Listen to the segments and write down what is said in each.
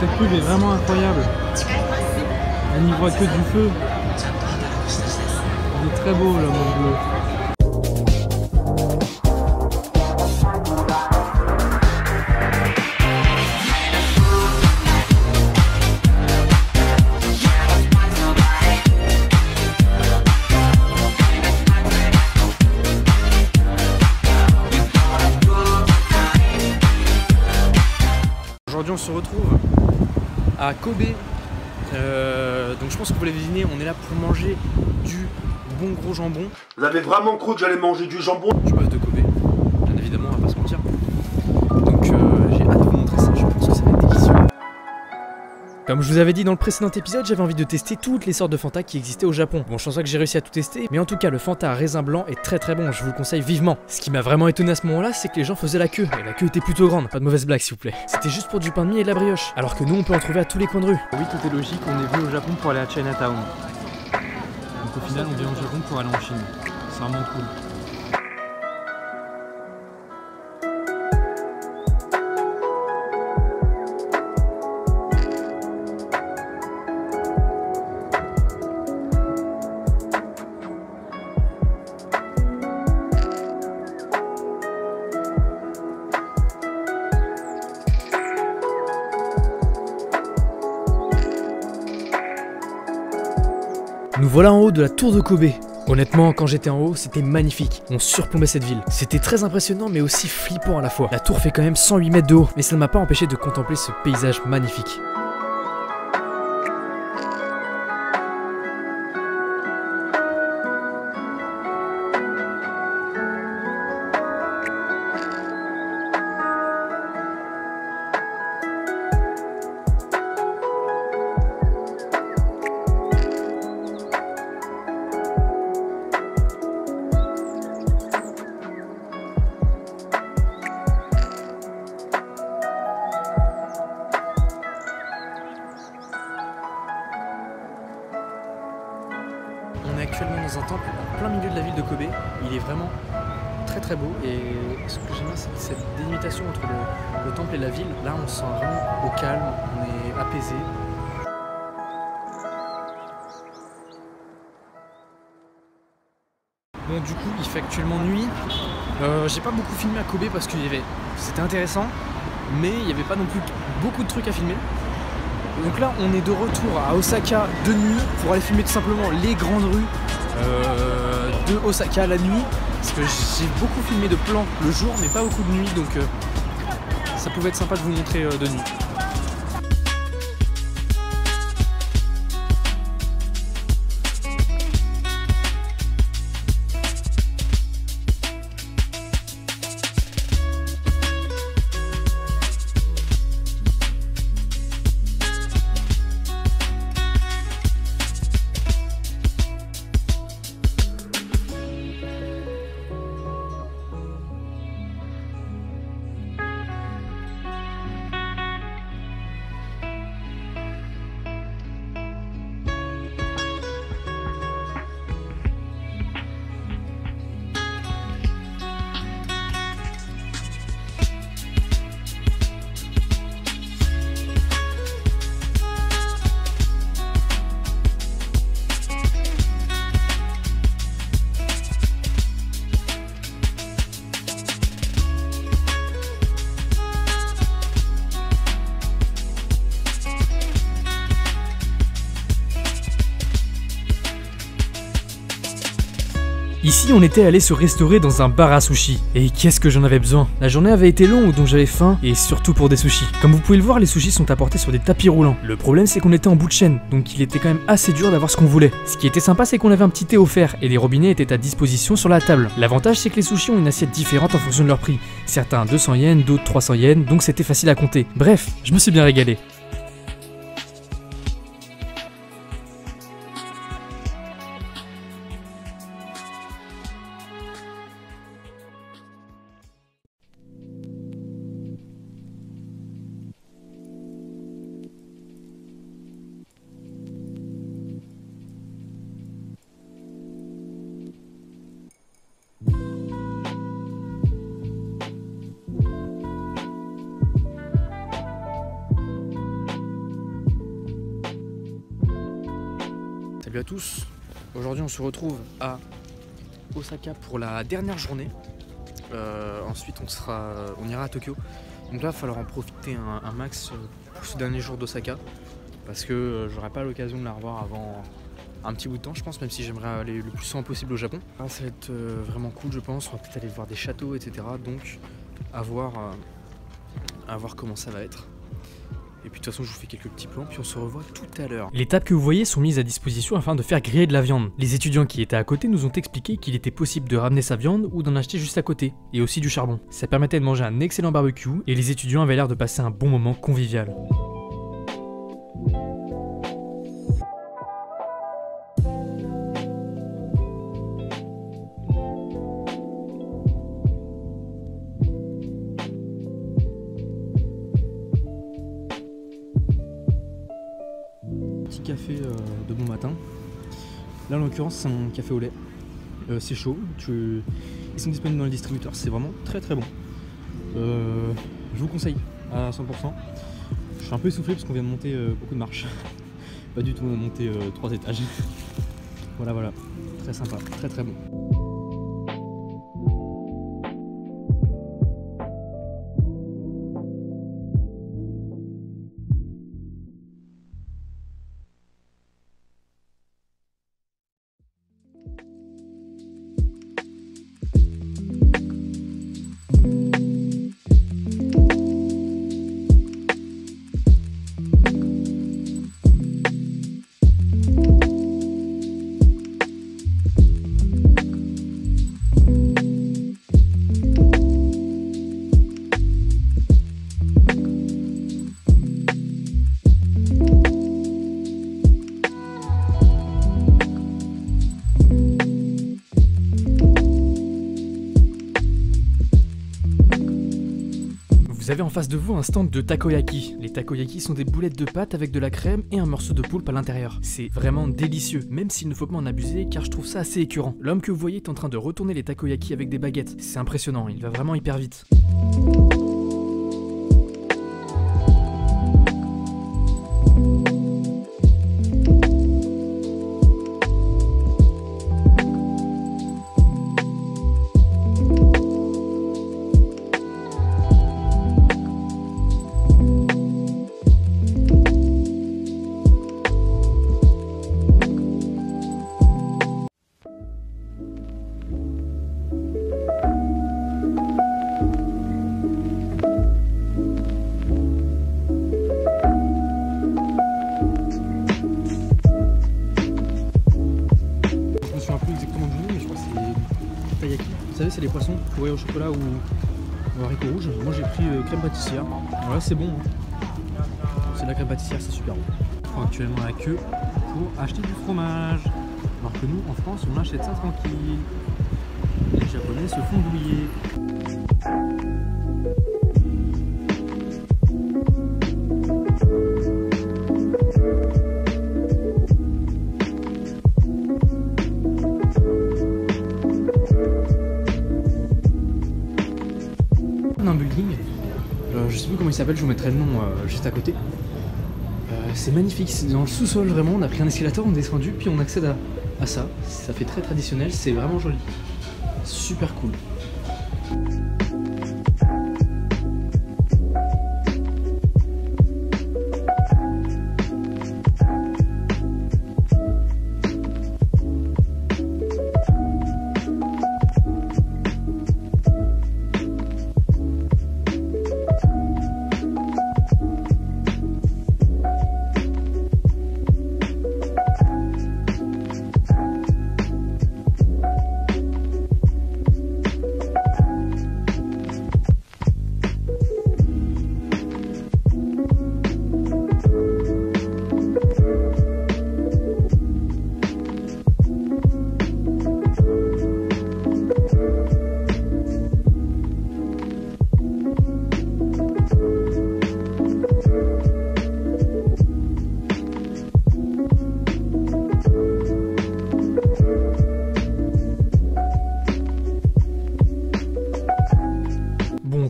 Cette pub est vraiment incroyable. Elle n'y voit que du feu. Il est très beau, le monde bleu. Aujourd'hui on se retrouve à Kobe, donc je pense que vous l'avez deviné, on est là pour manger du bon gros jambon. Vous avez vraiment cru que j'allais manger du jambon? Du bœuf de Kobe, bien évidemment, on va pas se mentir. Donc j'ai hâte de vous montrer ça, je pense que ça va être délicieux. Comme je vous avais dit dans le précédent épisode, j'avais envie de tester toutes les sortes de Fanta qui existaient au Japon. Bon, je pense pas que j'ai réussi à tout tester, mais en tout cas, le Fanta à raisin blanc est très très bon, je vous le conseille vivement. Ce qui m'a vraiment étonné à ce moment-là, c'est que les gens faisaient la queue, et la queue était plutôt grande. Pas de mauvaise blague, s'il vous plaît. C'était juste pour du pain de mie et de la brioche, alors que nous, on peut en trouver à tous les coins de rue. Oui, tout est logique, on est venu au Japon pour aller à Chinatown. Donc au final, on vient au Japon pour aller en Chine. C'est vraiment cool. Nous voilà en haut de la tour de Kobe. Honnêtement, quand j'étais en haut, c'était magnifique. On surplombait cette ville. C'était très impressionnant, mais aussi flippant à la fois. La tour fait quand même 108 mètres de haut, mais ça ne m'a pas empêché de contempler ce paysage magnifique. On est actuellement dans un temple en plein milieu de la ville de Kobe. Il est vraiment très très beau et ce que j'aime bien c'est cette délimitation entre le temple et la ville. Là on se sent vraiment au calme, on est apaisé. Bon du coup il fait actuellement nuit. J'ai pas beaucoup filmé à Kobe parce que c'était intéressant mais il n'y avait pas non plus beaucoup de trucs à filmer. Donc là on est de retour à Osaka de nuit pour aller filmer tout simplement les grandes rues de Osaka la nuit. Parce que j'ai beaucoup filmé de plans le jour mais pas beaucoup de nuit donc ça pouvait être sympa de vous montrer de nuit. Ici, on était allé se restaurer dans un bar à sushi. Et qu'est-ce que j'en avais besoin. La journée avait été longue, donc j'avais faim, et surtout pour des sushis. Comme vous pouvez le voir, les sushis sont apportés sur des tapis roulants. Le problème, c'est qu'on était en bout de chaîne, donc il était quand même assez dur d'avoir ce qu'on voulait. Ce qui était sympa, c'est qu'on avait un petit thé offert, et les robinets étaient à disposition sur la table. L'avantage, c'est que les sushis ont une assiette différente en fonction de leur prix. Certains 200 yens, d'autres 300 yens, donc c'était facile à compter. Bref, je me suis bien régalé. Salut à tous, aujourd'hui on se retrouve à Osaka pour la dernière journée. Ensuite on ira à Tokyo. Donc là il va falloir en profiter un max pour ce dernier jour d'Osaka, parce que j'aurai pas l'occasion de la revoir avant un petit bout de temps, je pense, même si j'aimerais aller le plus souvent possible au Japon. Ah, ça va être vraiment cool, je pense. On va peut-être aller voir des châteaux, etc. Donc à voir comment ça va être. Et puis de toute façon je vous fais quelques petits plans, puis on se revoit tout à l'heure. Les tables que vous voyez sont mises à disposition afin de faire griller de la viande. Les étudiants qui étaient à côté nous ont expliqué qu'il était possible de ramener sa viande ou d'en acheter juste à côté, et aussi du charbon. Ça permettait de manger un excellent barbecue, et les étudiants avaient l'air de passer un bon moment convivial. Café de bon matin. Là en l'occurrence c'est un café au lait. C'est chaud, ils sont disponibles dans les distributeurs, c'est vraiment très très bon. Je vous conseille à 100%. Je suis un peu essoufflé parce qu'on vient de monter beaucoup de marches. Pas du tout, on a monté 3 étages. Voilà, très sympa, très très bon. Vous avez en face de vous un stand de takoyaki. Les takoyaki sont des boulettes de pâte avec de la crème et un morceau de poulpe à l'intérieur. C'est vraiment délicieux, même s'il ne faut pas en abuser car je trouve ça assez écœurant. L'homme que vous voyez est en train de retourner les takoyaki avec des baguettes. C'est impressionnant, il va vraiment hyper vite. Vous savez, c'est les poissons fourrés au chocolat ou au haricot rouge. Moi j'ai pris crème pâtissière. Voilà, c'est bon. C'est de la crème pâtissière, c'est super bon. Je prends actuellement la queue pour acheter du fromage. Alors que nous, en France, on achète ça tranquille. Les Japonais se font douiller. Un building, je sais plus comment il s'appelle, je vous mettrai le nom juste à côté. C'est magnifique, c'est dans le sous-sol vraiment, on a pris un escalator, on est descendu, puis on accède à ça. Ça fait très traditionnel, c'est vraiment joli. Super cool.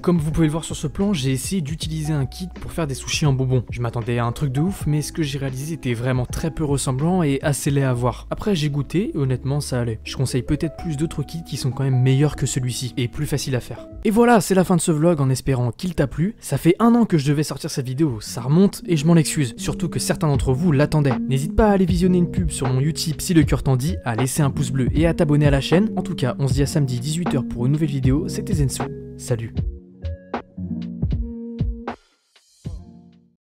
comme vous pouvez le voir sur ce plan, j'ai essayé d'utiliser un kit pour faire des sushis en bonbons. Je m'attendais à un truc de ouf, mais ce que j'ai réalisé était vraiment très peu ressemblant et assez laid à voir. Après j'ai goûté et honnêtement ça allait. Je conseille peut-être plus d'autres kits qui sont quand même meilleurs que celui-ci et plus faciles à faire. Et voilà, c'est la fin de ce vlog en espérant qu'il t'a plu. Ça fait 1 an que je devais sortir cette vidéo, ça remonte et je m'en excuse, surtout que certains d'entre vous l'attendaient. N'hésite pas à aller visionner une pub sur mon Utip si le cœur t'en dit, à laisser un pouce bleu et à t'abonner à la chaîne. En tout cas, on se dit à samedi 18h pour une nouvelle vidéo, c'était Zensu. Salut.